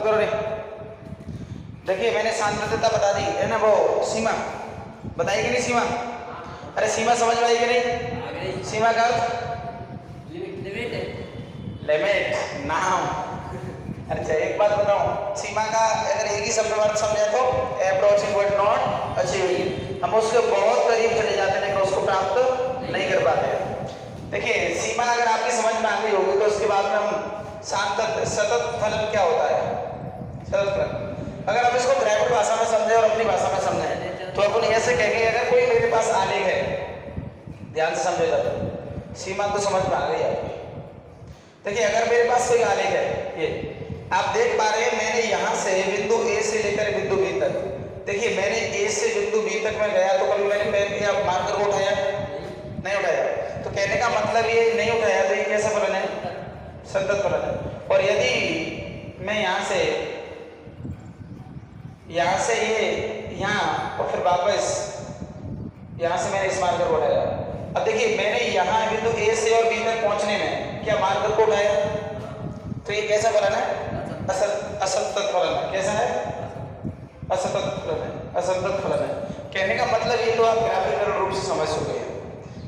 करो रे। देखिए मैंने सांद्रता बता दी है ना, वो सीमा बताई कि नहीं सीमा? अरे सीमा समझ में आई कि नहीं? सीमा का लिमिट नाम। अच्छा एक बात बताऊं, सीमा का अगर एक ही शब्द अर्थ समझे तो अप्रोचिंग बट नॉट अचीविंग, हम उसके बहुत करीब चले जाते हैं लेकिन उसको प्राप्त नहीं कर पाते। देखिए सीमा अगर आपकी समझ में आ गई होगी तो उसके बाद में हम सतत फलन क्या होता है, सतत फलन अगर हम इसको ग्रामीण भाषा में समझे और अपनी भाषा में समझे तो अपन ऐसे कहेंगे अगर कोई मेरे पास आलेख है, ध्यान से समझेगा तो सीमा तो समझ में आ गई आपकी। देखिए अगर मेरे पास कोई आलेख है, ये आप देख पा रहे हैं, मैंने यहाँ से बिंदु ए से लेकर बिंदु बी तक, देखिए मैंने ए से बिंदु बी तक में गया तो कभी मैंने पेन या मार्कर को उठाया नहीं उठाया, तो कहने का मतलब ये नहीं उठाया तो ये कैसा फलन है, सतत फलन है। और यदि मैं यहाँ से ये यहाँ और फिर वापस यहाँ से मैंने इस मार्कर को उठाया, अब देखिए मैंने यहाँ बिंदु ए से और बी तक पहुंचने में क्या मार्कर को उठाया, तो ये कैसा फलन है, असतत फलन है। कैसा है, असतत फलन है, असतत फलन है। कहने का मतलब ये तो आप ग्राफिकल रूप से समझ चुके हैं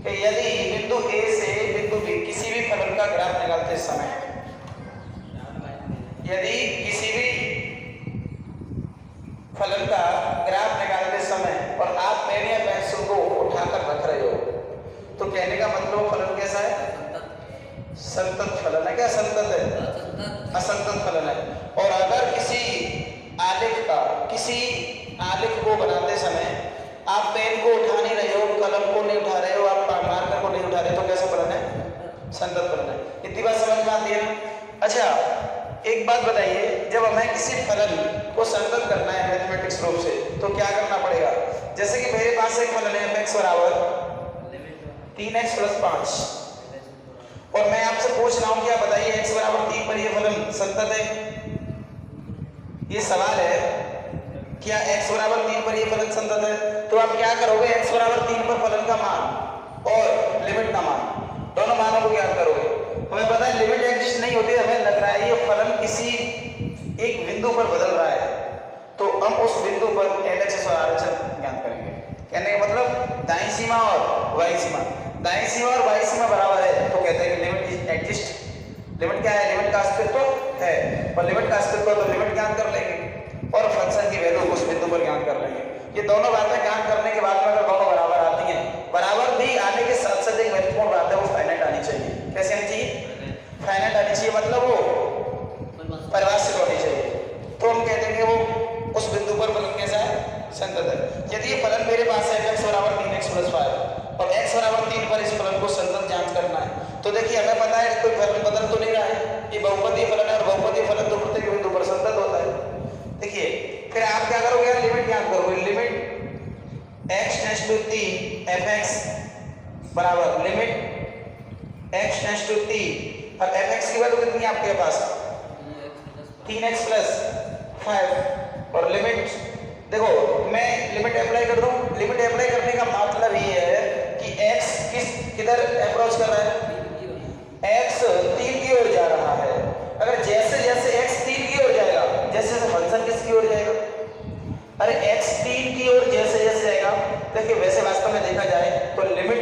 कि यदि बिंदु ए से बिंदु बी किसी भी फलन का ग्राफ निकालते समय, यदि किसी भी फलन का ग्राफ निकालते समय और आप पेन या पेंसिल को उठाकर रख रहे हो तो कहने का मतलब फलन कैसा है, संतत फलन है। क्या संतत है, असंतत फलन है। और अगर किसी आलेख को बनाते समय आप पेन को उठा नहीं रहे हो, कलम को नहीं उठा रहे हो, आप मार्कर को नहीं उठा रहे तो कैसा फलन है, संतत फलन है। इतनी बात समझ में आती है ना। अच्छा एक बात बताइए, जब हमें किसी फलन को संतत करना है मैथमेटिक्स रूप से तो क्या करना पड़ेगा? जैसे कि मेरे पास एक फलन है f(x) बराबर 3x + 5 और मैं आपसे पूछ रहा हूं कि आप बताइए x बराबर 3 पर यह फलन संतत है? ये सवाल है, क्या x बराबर 3 पर यह फलन संतत है? तो आप क्या करोगे, x बराबर 3 पर फलन का मान और लिमिट का मान, दोनों मानों को ज्ञात करोगे। हमें पता है लिमिट एग्जिस्ट नहीं होती, हमें लग रहा है ये फलन किसी एक बिंदु पर बदल रहा है तो हम उस बिंदु पर LHS और RHS ज्ञात करेंगे। कहने का मतलब दाईं सीमा और बाईं सीमा, दाईं सीमा और बाईं सीमा बराबर है तो कहते हैं कि लिमिट एग्जिस्ट। लिमिट क्या है, लिमिट का अस्तित्व है और लिमिट का अस्तित्व तो लिमिट ज्ञात कर लेंगे और फंक्शन की वैल्यू उस बिंदु पर ज्ञात कर लेंगे। ये दोनों बातें ज्ञात करने के बाद में अगर दोनों बराबर आती हैं, बराबर भी आने के साथ साथ एक महत्वपूर्ण बात है वो फाइनाइट आनी चाहिए। कैसे आनी चाहिए, फाइनाइट आनी चाहिए, मतलब वो परिभाषित होनी चाहिए। तो हम कहते हैं कि वो उस बिंदु पर फलन कैसा है, संतत है। यदि ये फलन मेरे पास है x बराबर 3x + 5 और x बराबर 3 पर इस फलन को संतत जांच करना है तो देखिए हमें पता है कोई फलन बदल तो नहीं रहा है, ये बहुपदीय फलन है और बहुपदीय फलन तो प्रत्येक बिंदु पर संतत होता है। देखिए फिर आप क्या करोगे, लिमिट ज्ञात करोगे। Limit x tends to 3 f(x) बराबर लिमिट x टेंड्स टू 3 और f(x) की वैल्यू कितनी है आपके पास, 3x + 5 और लिमिट, देखो मैं लिमिट अप्लाई कर दूं, लिमिट अप्लाई करने का मतलब ये है कि x किधर अप्रोच कर रहा है, x 3 की ओर जा रहा है। अगर जैसे जैसे x 3 की ओर जाएगा, जैसे जैसे फंक्शन किसकी ओर जाएगा, अरे x 3 की ओर जैसे जैसे जाएगा, देखिए वैसे वास्तव में देखा जाए तो लिमिट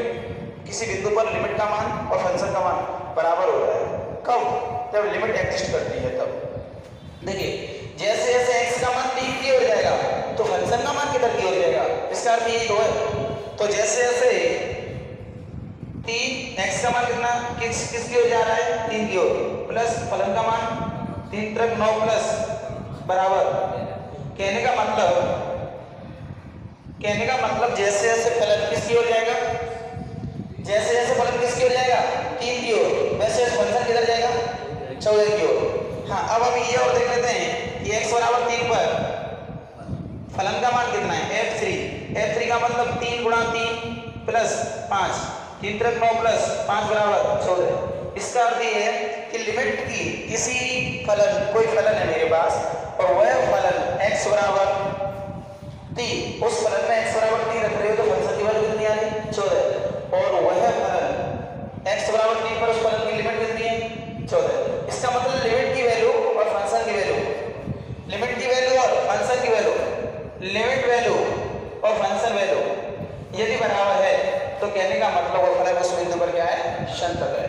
किसी बिंदु पर लिमिट का मान और फंक्शन का मान बराबर होता है। कब, जब लिमिट एग्जिस्ट करती है तब। देखिए जैसे जैसे x का मान 3 की ओर जाएगा तो फंक्शन का मान किधर की ओर जाएगा, इसका अर्थ ये तो है। तो जैसे जैसे 3 x का मान कितना किसकी ओर जा रहा है, 3 की ओर, प्लस फलन का मान 3 × 9 प्लस बराबर, कहने का मतलब जैसे जैसे फलन किसकी ओर जाएगा, जैसे जैसे फलन किसकी ओर जाएगा, 3 की ओर, वैसे फंक्शन किधर जाएगा, 14 की ओर। हाँ अब हम ये और देख लेते हैं कि x बराबर 3 पर फलन का मान कितना है, f3 का मतलब 3 × 3 + 5, 3 × 9 + 5 बराबर 14। इसका अर्थ ये है कि लिमिट की किसी फलन, कोई फलन है मेरे पास और वह फलन x बराबर 3, उस फलन में x बराबर 3 रख रहे हो तो फंक्शन की वैल्यू कितनी आ रही, 14, और वह फलन x बराबर 3 पर उस फलन की लिमिट कितनी है, 14। इसका मतलब लिमिट की वैल्यू और फंक्शन की वैल्यू कहने का मतलब वो फलन उस बिंदु पर क्या है, संतत है।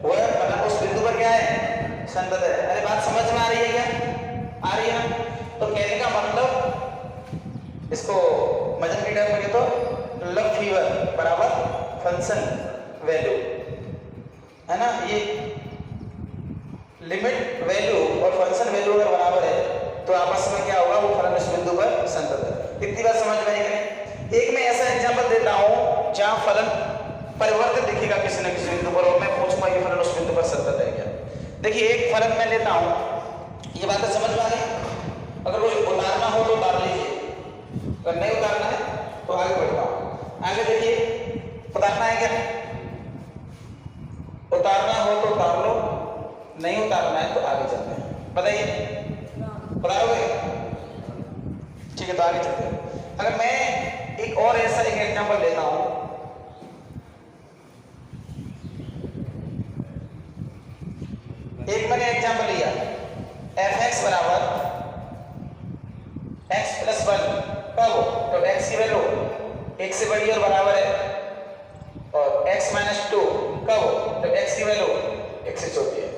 वह फलन उस बिंदु पर क्या है, संतत है। अरे बात समझ में आ रही है क्या, आ रही है ना? तो कहने का मतलब इसको मजन के टर्म में तो लव फीवर बराबर फंक्शन वैल्यू है ना। ये लिमिट वैल्यू और फंक्शन वैल्यू अगर बराबर है तो आपस में क्या होगा, वो फलन उस बिंदु पर संतत है। इतनी बात समझ में आई कि नहीं? एक मैं ऐसा एग्जांपल देता हूं जहां फलन परिवर्तित दिखेगा किसी न किसी बिंदु पर और मैं पूछूंगा कि फलन उस बिंदु पर संतत है क्या। देखिए एक फलन मैं लेता हूं, ये बात समझ में आ गई। अगर कुछ उतारना हो तो उतार लीजिए, अगर नहीं उतारना है तो आगे बढ़ता हूं। आगे देखिए, उतारना है क्या, उतारना हो तो उतार लो, नहीं उतारना है तो आगे चलते हैं। बताइए उतारोगे? ठीक है, तो आगे चलते हैं। अगर मैं एक और ऐसा एक एग्जांपल लेता हूं, एक मैंने एग्जांपल लिया f(x) बराबर x + 1 कब हो, तो x की वैल्यू 1 से बड़ी और बराबर है, और x - 2 कब हो, तो x की वैल्यू 1 से छोटी है।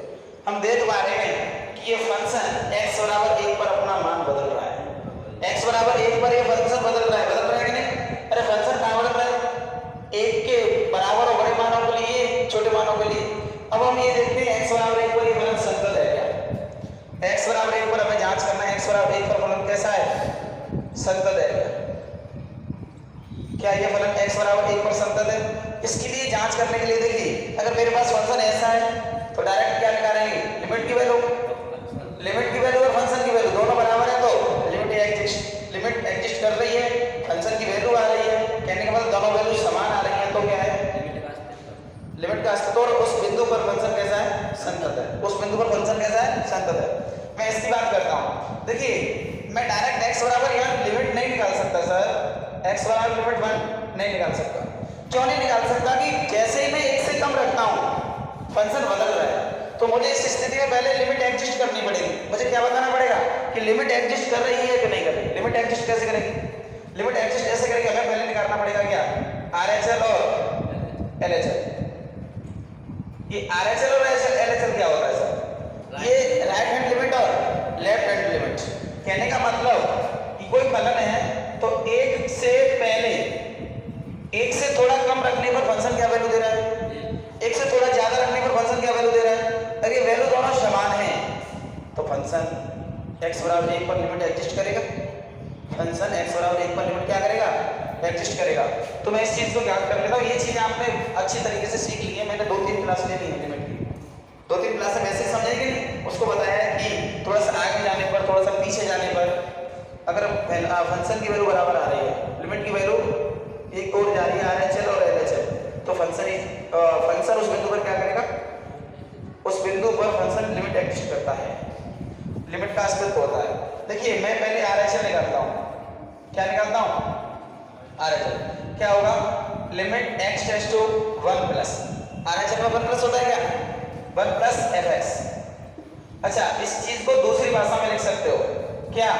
हम देख पा रहे हैं कि ये फंक्शन x बराबर 1 पर अपना मान बदल रहा है। x बराबर 1 पर ये फंक्शन बदल रहा है कि नहीं? अरे फंक्शन कहाँ बदल रहा है, 1 के बराबर और बड़े मानों के लिए, छोटे मानों के लिए। अब हम ये देखते हैं x बराबर 1 पर ये फलन संतत है क्या। x बराबर 1 पर हमें जांच करना है, x बराबर 1 पर फलन कैसा है, संतत है क्या ये फलन x बराबर 1 पर संतत है? इसके लिए जांच करने के लिए देखिए, अगर मेरे पास फंक्शन ऐसा है तो डायरेक्ट क्या निकालेंगे, लिमिट की वैल्यू और फंक्शन की वैल्यू दोनों बराबर है तो लिमिट एग्जिस्ट कर रही है, फंक्शन की वैल्यू आ रही है, कहने का मतलब दोनों वैल्यू समान आ रही है तो क्या है, लिमिट का अस्तित्व। और उस बिंदु पर फंक्शन कैसा है, संतत है। उस बिंदु पर फंक्शन कैसा है, संतत है। मैं इसकी बात करता हूं। देखिए मैं डायरेक्ट x बराबर यहाँ लिमिट नहीं निकाल सकता सर, x बराबर लिमिट 1 नहीं निकाल सकता। क्यों नहीं निकाल सकता कि जैसे ही मैं 1 से कम रखता हूं फंक्शन बदल रहा है, तो मुझे इस स्थिति में पहले लिमिट एग्जिस्ट करनी पड़ेगी। मुझे क्या बताना पड़ेगा कि लिमिट एग्जिस्ट कर रही है कि नहीं कर रही। लिमिट एग्जिस्ट कैसे करेगी, लिमिट एग्जिस्ट ऐसे करेगी, हमें पहले निकालना पड़ेगा क्या, RHL और LHL। ये RHL और LHL क्या होता है सर, ये राइट हैंड लिमिट और लेफ्ट हैंड लिमिट। कहने का मतलब कि कोई फलन है तो 1 से पहले 1 से थोड़ा कम रखने पर फंक्शन क्या वैल्यू दे रहा है, 1 से थोड़ा ज्यादा रखने पर फंक्शन क्या वैल्यू दे रहा है। अगर ये वैल्यू दोनों समान है तो फंक्शन x बराबर 1 पर लिमिट एग्जिस्ट करेगा, फंक्शन x बराबर 1 पर लिमिट क्या करेगा, एग्जिस्ट करेगा। तो मैं इस चीज को याद कर लेता हूं, ये चीजें आपने अच्छी तरीके से सीख ली है। मैंने 2-3 क्लास ले ली है लिमिट की, 2-3 क्लास में ऐसे समझेंगे नहीं, उसको बताया है कि थोड़ा सा आगे जाने पर, थोड़ा सा पीछे जाने पर अगर फंक्शन की वैल्यू बराबर आ रही है, लिमिट की वैल्यू एक और जा रही है RHL और LHL, तो फंक्शन उस बिंदु पर क्या करेगा, उस बिंदु पर फंक्शन लिमिट एग्जिस्ट करता है, लिमिट का अस्तित्व होता है। देखिए मैं पहले RHL निकालता हूं, क्या निकालता हूं, RHL क्या होगा, limit x tends to 1 plus, RHL में 1 प्लस होता है क्या, 1 प्लस fx। अच्छा इस चीज को दूसरी भाषा में लिख सकते हो क्या,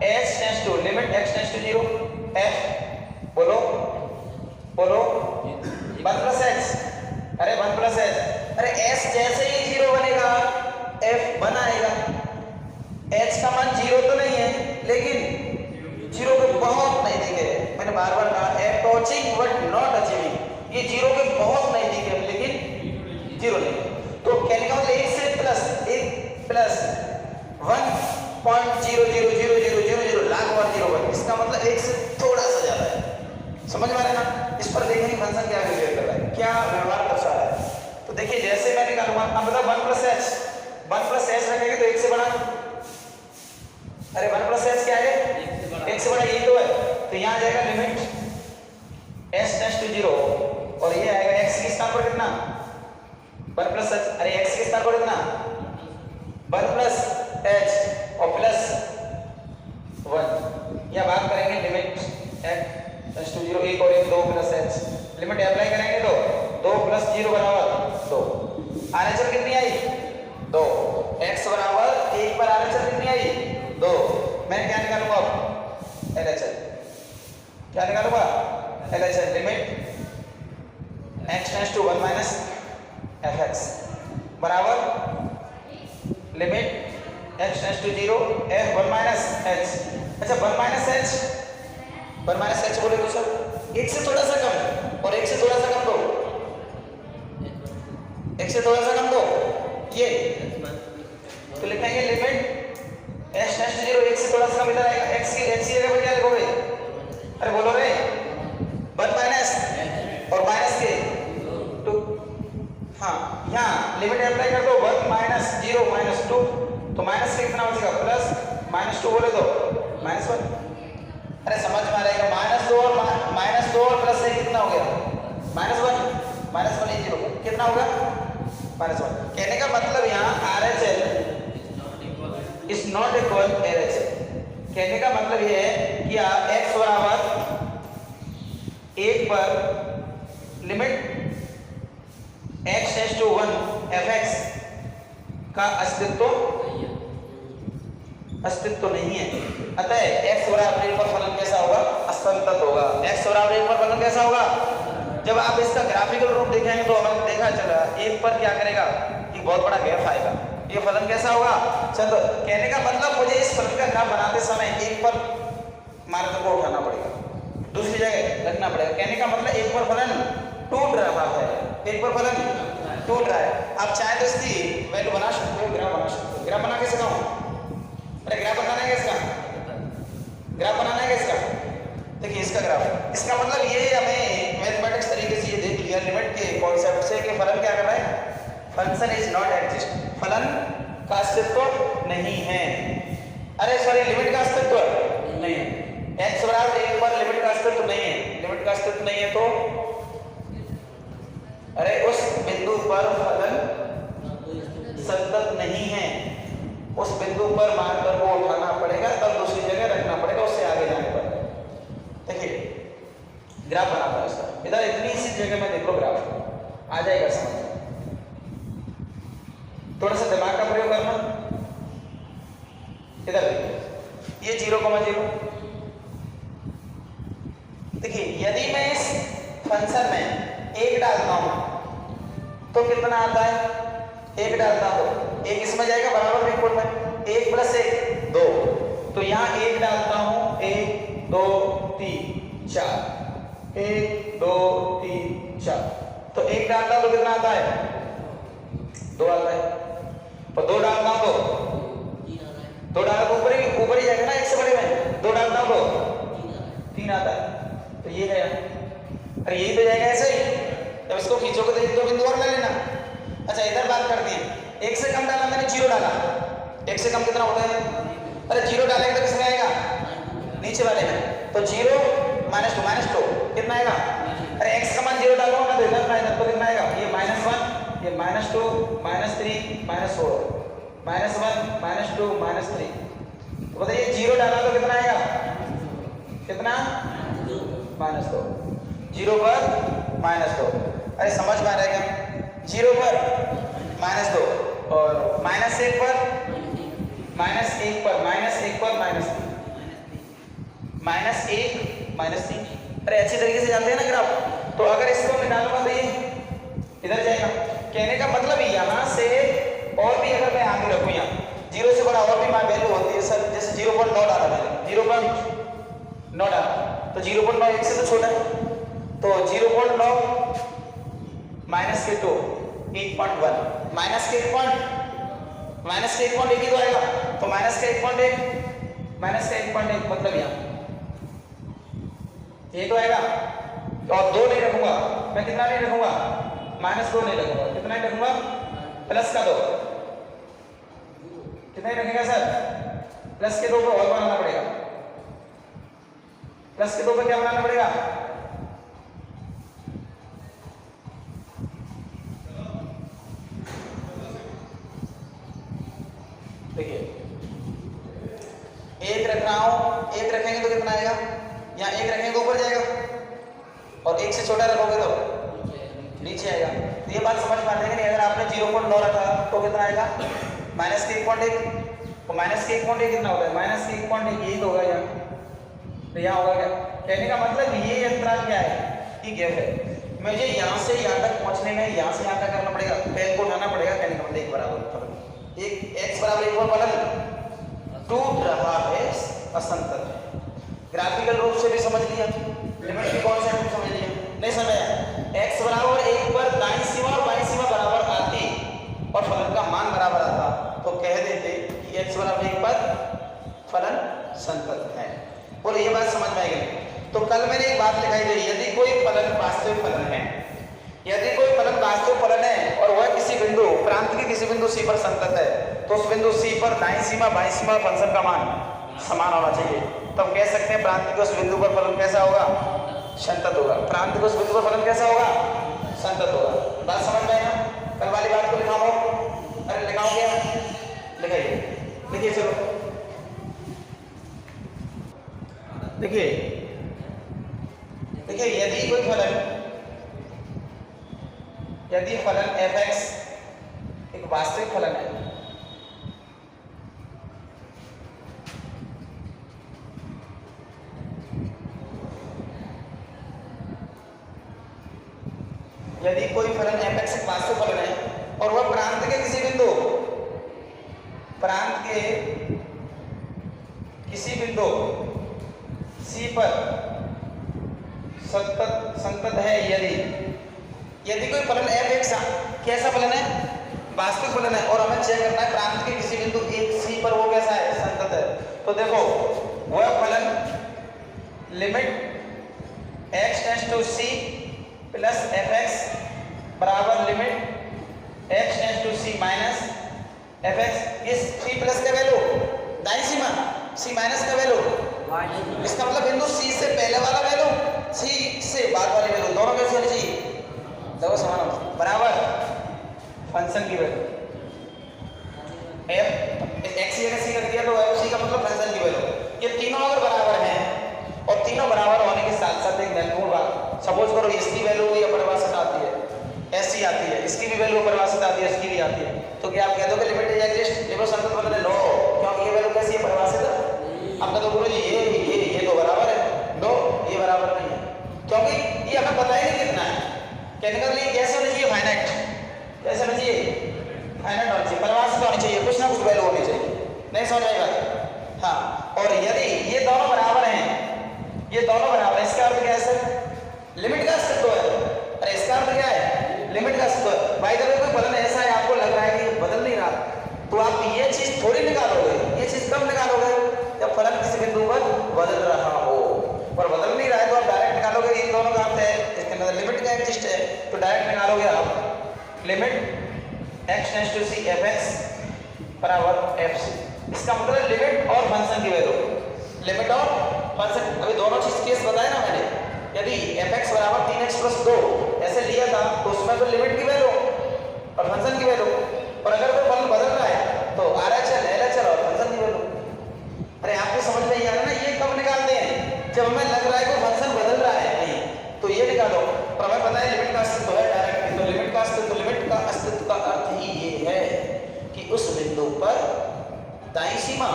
h tends to limit x tends to 0 f, बोलो 1 प्लस h, अरे 1 प्लस h, अरे s जैसे ही 0 बनेगा f 1 आएगा। h का मान 0 तो नहीं है लेकिन 0 के बहुत नजदीक है। मैंने बार बार कहा अप्रोचिंग बट नॉट अचीविंग, ये 0 के बहुत नजदीक है लेकिन 0 नहीं। तो कहने का मतलब 1 से प्लस 1 प्लस 1.000000 लाख बार 0 1, इसका मतलब 1 से थोड़ा सा ज्यादा है। समझ में आ रहा है ना? इस पर देखेंगे फंक्शन क्या बिहेव कर रहा है, क्या व्यवहार दर्शा रहा है। तो देखिए जैसे मैं निकालूंगा, अब मतलब 1 प्लस h रखेंगे तो 1 से बड़ा, अरे 1 प्लस h क्या है, 1 से बड़ा ये तो है, तो यहाँ आ जाएगा लिमिट s टेंड्स टू 0 और ये आएगा x के स्थान पर कितना, 1 प्लस h, अरे x के स्थान पर कितना 1 प्लस h और प्लस 1, या बात करेंगे लिमिट x टेंड्स टू 0 1 और 1 2 प्लस h, लिमिट अप्लाई करेंगे तो 2 प्लस 0 बराबर 2, RHL कितनी आई 2, x बराबर 1 पर RHL कितनी आई 2। मैं क्या निकालूंगा अब LHL, क्या निकालूंगा LHL, limit zero F one minus H. अच्छा वन माइनस एच बोले तो सर एक से थोड़ा सा कम और एक से थोड़ा सा कम दो, एक से थोड़ा सा कम दो ये, तो लिखेंगे limit h tends to zero, एक से थोड़ा सा कम इधर आएगा, एक्स की जगह पर क्या लिखोगे? अरे बोलो रे, वन माइनस और माइनस के टू। हाँ यहाँ लिमिट अप्लाई कर दो, one minus zero minus two, तो माइनस के कितना बचेगा? प्लस माइनस टू बोले तो माइनस वन। अरे समझ में आ रहा है? माइनस दो और प्लस एक कितना हो गया? माइनस वन जीरो कितना होगा? Minus one. कहने का मतलब यहाँ R H L is not equal L H L. कहने का मतलब ये है कि आप x बराबर एक पर limit x tends to one fx का अस्तित्व नहीं है। अतः x बराबर एक पर फलन कैसा होगा? असंतत होगा। x बराबर एक पर फलन कैसा होगा? जब आप इसका ग्राफिकल रूप देखेंगे तो हमें देखा चला एक पर क्या करेगा कि बहुत बड़ा गैप आएगा, ये फलन कैसा होगा? चलो कहने का मतलब मुझे इस फलन का ग्राफ बनाते समय एक पर मार्कर को उठाना पड़ेगा, दूसरी जगह रखना पड़ेगा। कहने का मतलब एक पर फलन टूट रहा है, एक पर फलन टूट रहा है। आप चाहे तो इसकी वैल्यू बना सकते हो, ग्राफ बना सकते हो। ग्राफ बना के सिखाऊं? अरे ग्राफ बनाना है इसका, ग्राफ बनाना है इसका। देखिए इसका ग्राफ, इसका मतलब ये हमें मैथमेटिक्स तरीके से ये देख लिया लिमिट के कॉन्सेप्ट से कि फलन क्या कर रहा है? फंक्शन इज नॉट एग्जिस्ट, फलन का अस्तित्व नहीं है। अरे सॉरी लिमिट का अस्तित्व नहीं है। x बराबर एक पर लिमिट का अस्तित्व नहीं है, लिमिट का अस्तित्व नहीं है तो अरे उस बिंदु पर फलन संतत नहीं है, उस बिंदु पर मार्कर को उठाना पड़ेगा, तब दूसरी जगह रखना पड़ेगा, उससे आगे जाने पर। देखिए ग्राफ बनाता है इसका, इधर इतनी सी जगह में देखो ग्राफ आ जाएगा समझ। थोड़ा सा दिमाग का प्रयोग करना। इधर देखिए ये 0,0। देखिए यदि मैं इस फंक्शन में एक डालता हूं तो कितना आता है? एक डालता हूं, एक इसमें जाएगा बराबर बिल्कुल में, एक प्लस एक दो, तो यहाँ एक डालता हूं, 1 2 3 4, 1 2 3 4, तो एक डालता हूं तो कितना आता है? 2 आता है। और 2 डालता हूं तो 2 डालता हूं ऊपर ही जाएगा ना, एक से बड़े में 2 डालता हूं तो 3 आता है, तो ये है। अरे यही तो जाएगा ऐसे ही, जब इसको खींचोगे तो एक दो बिंदु और ले लेना। अच्छा इधर बात करते हैं, एक से कम डाला मैंने, 0 डाला, एक से कम कितना होता है? अरे 0 डालेंगे तो किसमें आएगा? नीचे वाले में, तो 0 -2 कितना आएगा? अरे x का मान 0 डालो ना तो इधर ना इधर, तो कितना आएगा? ये -1, ये -2 -3 -4, -1 -2 -3, तो बताइए 0 डाला तो कितना आएगा? कितना? -2, 0 पर -2। अरे समझ में आ रहा है क्या? 0 पर -2 और -1 पर -1 पर -3। अरे अच्छी तरीके से जानते हैं ना ग्राफ। तो अगर इसको मैं डालूंगा तो ये इधर जाएगा। कहने का मतलब यहाँ से और भी अगर मैं आगे रखूँ, यहाँ 0 से बड़ा और भी मान वैल्यू होती है सर, जैसे 0.9 डाला मैंने, 0.9 डाला तो 0.9 एक से तो छोटा है, तो 0.9 माइनस के 2 8.1 माइनस के 1.1 ही तो आएगा, तो माइनस के 1.1 मतलब यहाँ ये तो आएगा। और 2 नहीं रखूंगा मैं, कितना नहीं रखूंगा? -2 नहीं रखूंगा, कितना ही रखूंगा? प्लस का 2, कितना ही रखेगा सर? प्लस के 2 को और बनाना पड़ेगा, प्लस के 2 पे क्या बनाना पड़ेगा? देखिए एक रख रहा हूं, एक रखेंगे तो कितना आएगा? यहाँ एक रखेंगे तो ऊपर जाएगा, और एक से छोटा रखोगे तो नीचे आएगा। तो ये बात समझ में आ जाएगी। अगर आपने 0.9 रखा तो कितना आएगा? -1, तो -1 कितना होता है? -1 यही तो होगा यहाँ, तो यहाँ होगा क्या? कहने का मतलब ये अंतराल क्या है? ये गैप है। मुझे यहाँ से यहाँ तक पहुँचने में यहाँ से यहाँ तक करना पड़ेगा, पेन को उठाना पड़ेगा। कहने का मतलब एक बराबर फलन, एक x बराबर 1 पर फलन असंतत है। ग्राफिकल रूप से भी समझ लिया, लिमिट की कॉन्सेप्ट भी समझ लिया, नहीं समझा? x बराबर 1 पर दाईं सीमा और बाईं सीमा बराबर आती और फलन का मान बराबर आता तो कह देते कि x बराबर 1 पर फलन संतत है। और ये बात समझ में आई गई। तो कल मैंने एक बात दिखाई दी, यदि कोई फलन वास्तविक फलन है, यदि कोई फलन वास्तविक फलन है और वह किसी बिंदु प्रांत के किसी बिंदु C पर संतत है, तो उस बिंदु C पर दाईं सीमा बाईं सीमा फंक्शन का मान समान होना चाहिए। तो हम कह सकते हैं प्रांत के उस बिंदु पर फलन कैसा होगा? संतत होगा। प्रांत के उस बिंदु पर फलन कैसा होगा? संतत होगा। बात समझ में आई ना? कल वाली बात को लिखाओ। अरे लिखाओ क्या? लिखाइए, लिखिए चलो। देखिए देखिए, यदि कोई फलन, यदि फलन f(x) एक वास्तविक फलन है, यदि कोई फलन f(x) एक वास्तविक फलन है और वह प्रांत के किसी बिंदु, प्रांत के किसी बिंदु C पर संतत है, यदि कोई फलन f(x) कैसा फलन है? वास्तविक फलन है और हमें चेक करना है प्रांत के किसी बिंदु C पर वो कैसा है? संतत है। तो देखो वह फलन limit x tends to C plus f(x) बराबर limit x tends to C minus f(x), इस C प्लस का वैल्यू दाईं सीमा, C माइनस का वैल्यू, इसका मतलब बिंदु C से पहले वाला वैल्यू, C से बाद वाली वैल्यू, दोनों कैसी होनी चाहिए? दोनों समान होनी चाहिए। बराबर फंक्शन की वैल्यू x या C रख दिया तो c का मतलब फंक्शन की वैल्यू। ये तीनों अगर बराबर हैं और तीनों बराबर होने के साथ साथ एक महत्वपूर्ण बात, सपोज करो इसकी वैल्यू ये परिभाषित आती है, ऐसी आती है, इसकी भी वैल्यू परिभाषित आती है, इसकी भी आती है, तो क्या आप कह दोगे लिमिट इज एग्जिस्ट? देखो संतत फलन है, नो, क्योंकि ये वैल्यू कैसी है? परिभाषित है। आप कह दो गुरु जी ये तो बराबर है, नो ये बराबर नहीं है, क्योंकि ये हमें पता ही नहीं कितना है। कहने का लिए कैसे होनी चाहिए? फाइनाइट। कैसे होनी चाहिए? फाइनाइट होनी चाहिए, परिभाषित होनी चाहिए, कुछ ना कुछ वैल्यू होनी चाहिए। नहीं समझ आएगा? हाँ, और यदि ये दोनों बराबर हैं, ये दोनों बराबर है, इसका अर्थ क्या है सर? लिमिट का अस्तित्व है। अरे इसका अर्थ क्या है? लिमिट का अस्तित्व है। बाय द वे कोई फलन ऐसा है आपको लग रहा है कि ये बदल नहीं रहा, तो आप ये चीज थोड़ी निकालोगे, ये चीज कब निकालोगे? जब फलन किसी बिंदु पर बदल रहा हो, और बदल नहीं रहा है तो आप डायरेक्ट निकालोगे इन दोनों का अर्थ है, इसके अंदर लिमिट का एग्जिस्ट है, तो डायरेक्ट निकालोगे आप limit x tends to C f(x) बराबर fc। इसका मतलब लिमिट और फंक्शन की वैल्यू, लिमिट और फंक्शन, अभी दोनों चीज केस बताया ना मैंने। यदि f(x) बराबर 3x + 2 ऐसे लिया था तो उसमें तो लिमिट की वैल्यू और फंक्शन की वैल्यू, और अगर कोई फलन बदल रहा है तो RHL LHL और फंक्शन की वैल्यू। अरे आपको समझ में आ रहा है ना? ये कब निकालते हैं? जब हमें लग रहा है कि फंक्शन बदल रहा है, नहीं तो ये निकालो, और हमें पता है लिमिट का अस्तित्व है डायरेक्ट, तो लिमिट का अस्तित्व का अर्थ ही ये है कि उस बिंदु पर दाईं सीमा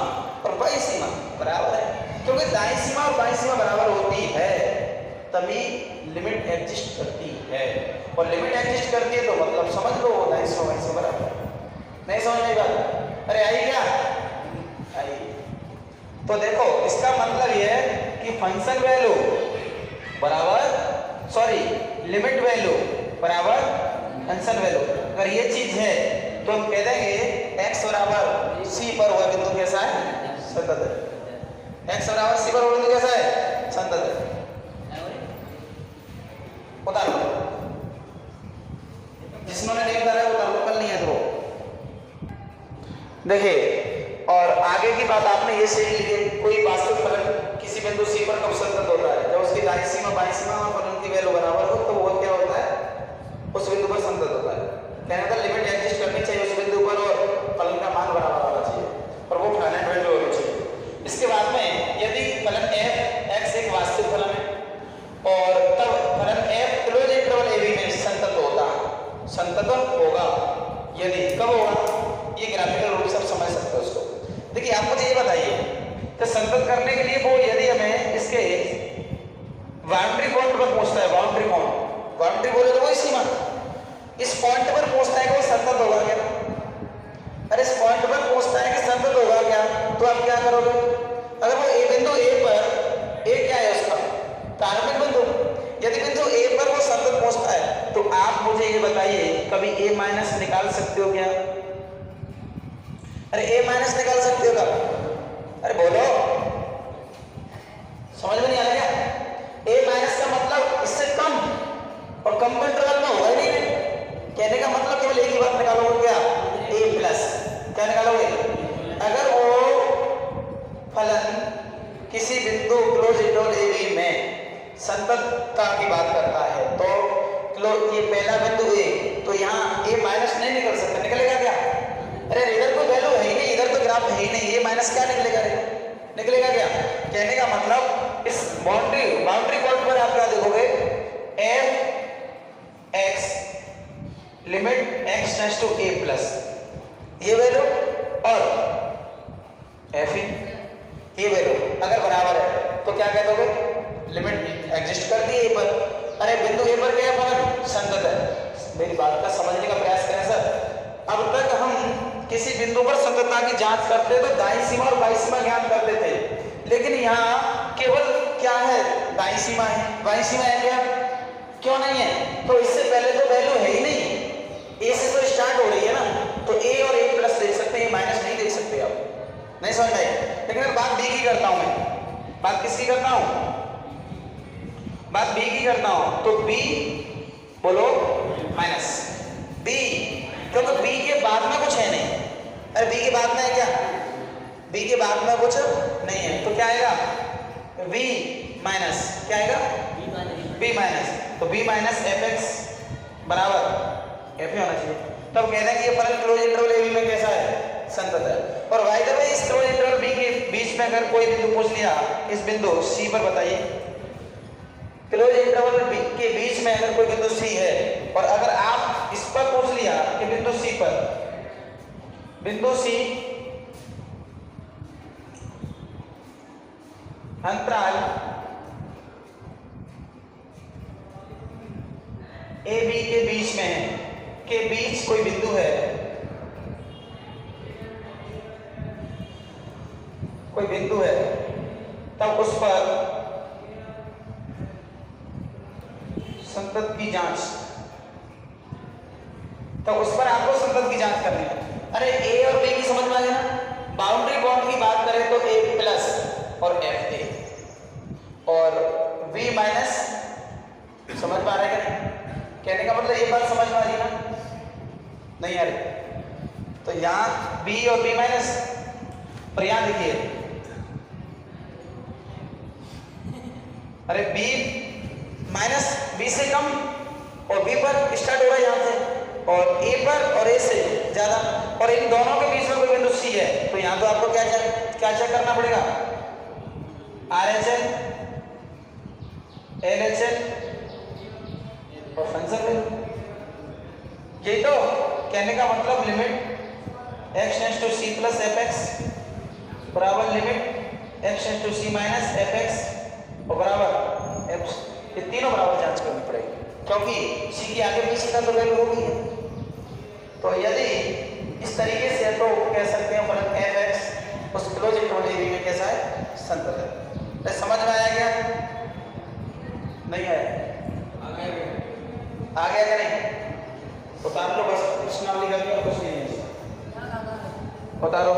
और बाईं सीमा बराबर है, क्योंकि दाईं सीमा और बाईं सीमा बराबर होती है तभी लिमिट एग्जिस्ट करती है, और लिमिट एग्जिस्ट करती है तो मतलब समझ लो दाईं सीमा बाईं सीमा बराबर। नहीं समझ में बात? अरे आई क्या? आई। तो देखो इसका मतलब ये है कि फंक्शन वैल्यू बराबर, सॉरी लिमिट वैल्यू बराबर फंक्शन वैल्यू, अगर ये चीज है तो हम कह देंगे x बराबर C पर हुआ बिंदु कैसा है? संतत है। x बराबर C पर हुआ बिंदु कैसा है? संतत है। उतार लो, जिसमें नहीं उतारा है उतार लो, कल नहीं है तो। देखिए, और आगे की बात आपने ये सीख ली है, कोई वास्तविक फलन किसी बिंदु C पर कब संतत होता है? जब उसकी दाईं सीमा बाईं सीमा और फलन की वैल्यू बराबर हो, तो वो क्या होता है? उस बिंदु पर संतत होता है। कहने का लिमिट एग्जिस्ट करनी चाहिए उस बिंदु पर और फलन का मान बराबर होना चाहिए, और वो फाइनाइट वैल्यू होनी चाहिए। इसके बाद में यदि फलन f(x) एक वास्तविक फलन है और तब फलन f close interval a b में संतत होगा, यदि कब होगा? ये ग्राफिकल रूप से आप समझ सकते हो उसको। देखिए आप मुझे ये बताइए तो संतत करने के लिए वो यदि हमें इसके बाउंड्री पॉइंट पर पहुंचता है, बाउंड्री बोले तो वही सीमा, इस पॉइंट पर पहुंचता है कि वो संतत होगा क्या? अरे इस पॉइंट पर पहुंचता है कि संतत होगा क्या? तो आप क्या करोगे? अगर वो ए बिंदु ए पर, ए क्या है उसका प्रारंभिक बिंदु, यदि बिंदु ए पर वो संतत पहुंचता है तो आप मुझे ये बताइए कभी ए माइनस निकाल सकते हो क्या? अरे ए माइनस निकाल सकते हो क्या? अरे बोलो, समझ में नहीं आ रहा क्या? ए माइनस का मतलब इससे कम, और कम इंटरवल में होगा ही नहीं। कहने का मतलब केवल एक ही बात निकालोगे क्या? ए प्लस। क्या निकालोगे? अगर वो फलन किसी बिंदु क्लोज इंटरवल ए बी में संततता की बात करता है तो ये पहला बिंदु ए, तो यहाँ ए माइनस नहीं निकल सकता, निकलेगा क्या? अरे इधर कोई वैल्यू है ही नहीं, इधर तो ग्राफ है ही नहीं, ए माइनस क्या निकलेगा? निकलेगा क्या? कहने का मतलब इस बाउंड्री पॉइंट पर आप क्या देखोगे? F x limit x tends to a plus, ये वैल्यू और एफ ये वैल्यू अगर बराबर है तो क्या कह दोगे? लिमिट एग्जिस्ट कर दी ए पर। अरे बिंदु ए पर क्या है फलन? संतत है। मेरी बात का समझने का प्रयास करें सर। अब तक हम किसी बिंदु पर संततता की जांच करते तो दाईं सीमा और बाईं सीमा ज्ञात करते थे, लेकिन यहाँ केवल क्या है? दाईं सीमा है। बाईं सीमा है क्या? क्यों नहीं है? तो इससे पहले तो वैल्यू है ही नहीं, ए से तो स्टार्ट हो रही है ना, तो ए और ए प्लस देख सकते हैं, माइनस नहीं देख सकते आप। नहीं समझ में आई? लेकिन बात बी की करता हूं मैं। बात किसकी करता हूं? बात बी की करता हूं। तो बी बोलो माइनस बी, क्योंकि बी के बाद में कुछ है नहीं। अरे बी के बाद में है क्या? बी के बाद में कुछ नहीं है, तो क्या आएगा? वी माइनस क्या आएगा? B minus. तो बी माइनस एफ एक्स बराबर एफ ही होना चाहिए। तब कहते हैं कि ये फलन क्लोज इंटरवल ए बी में कैसा है? संतत है। और बाय द वे इस क्लोज इंटरवल बी के बीच में अगर कोई बिंदु पूछ लिया, इस बिंदु सी पर बताइए, क्लोज इंटरवल बी के बीच में अगर कोई बिंदु सी है और अगर आप इस पर पूछ लिया कि बिंदु सी पर, बिंदु सी अंतराल ए बी के बीच में है, के बीच कोई बिंदु है, कोई बिंदु है, तब उस पर संतत की जांच, तो उस पर आपको संतत की जांच करनी है। अरे ए और बी की समझ में आ गया ना? बाउंड्री बॉन्ड की बात करें तो ए प्लस और एफ ए और वी माइनस, समझ में आ रहा है क्या नहीं? कहने का मतलब ये बात समझ में आ रही ना? नहीं आ रही? तो यहाँ बी और बी माइनस, और यहाँ देखिए अरे बी माइनस बी से कम और बी पर स्टार्ट हो रहा है यहाँ से, और ए पर और ए से ज्यादा, और इन दोनों के बीच में कोई बिंदु सी है, तो यहाँ तो आपको क्या चेक करना पड़ेगा? RHL, LHL और फंक्शन वैल्यू। यही तो कहने का मतलब limit x tends to c plus F x बराबर limit x tends to c minus F x और बराबर f, ये तीनों बराबर जांच करनी पड़ेगी, क्योंकि c की आगे पीछे का तो वैल्यू होगी है। तो यदि इस तरीके से तो कह सकते हैं फलन एफ एक्स उस क्लोज इंटरवल ए बी में कैसा है? संतत है। तो समझ में आया क्या? नहीं आया? आ गया क्या नहीं? उतार लो बस, प्रश्नावली करके और कुछ नहीं है, उतारो।